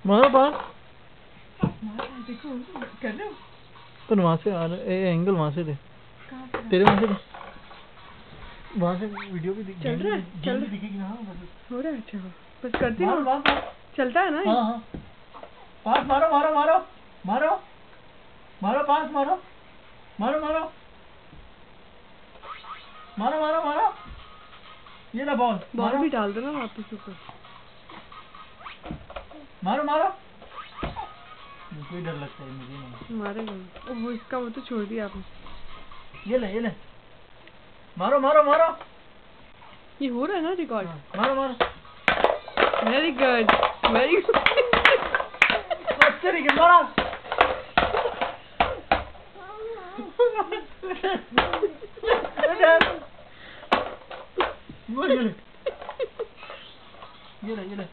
मारो पास। देखो कर रहे हो पर वहाँ से आ रहा एंगल वहाँ से दे। कहाँ से तेरे वहाँ से दे। वहाँ से वीडियो भी चल रहा है चल दिखेगी ना। हो रहा है अच्छा बस करती मारो हूँ चलता है ना हाँ हाँ पास मारो मारो मारो मारो मारो पास मारो मारो मारो मारो मारो मारो ये ला बॉल बॉल भी डाल दो ना वापस ऊपर मारो मारो कोई डर लगता है मुझे नहीं मारेगा ओह इसका वो तो छोड़ दिया आपने ये ले मारो मारो मारो ये हो रहा है ना रिकॉर्ड मारो मारो वेरी गुड अच्छे निकल मारो ये ले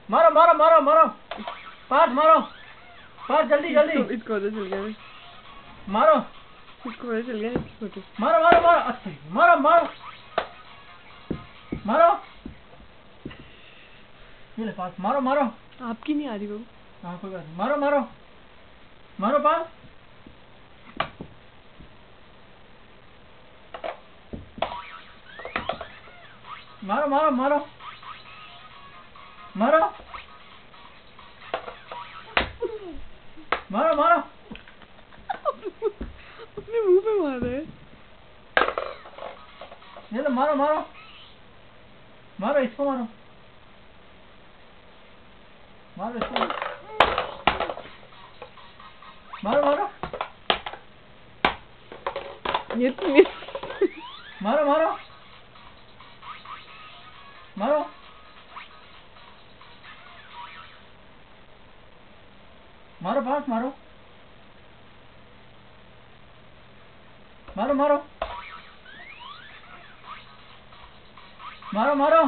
मारो मारो मारो मारो पास मारो पास जल्दी जल्दी इसको पता चल गया मारो इसको पता चल गया छोटे मारो मारो मारो अच्छे मारो मारो मारो ये ले पास मारो मारो आपकी नहीं आ रही बाबू हाँ कोई बात नहीं मारो मारो मारो पास मारो मारो मारो मारो मारो मारो अपने मुंह पे मार रहे हैं ये लो मारो मारो मारो इसको मारो मारो इसको मारो मारो ये तो मारो मारो मारो मारो पास मारो मारो मारो मारो मारो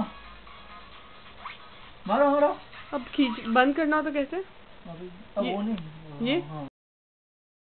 मारो मारो अब खींच बंद करना हो तो कैसे अब वो नहीं ये हाँ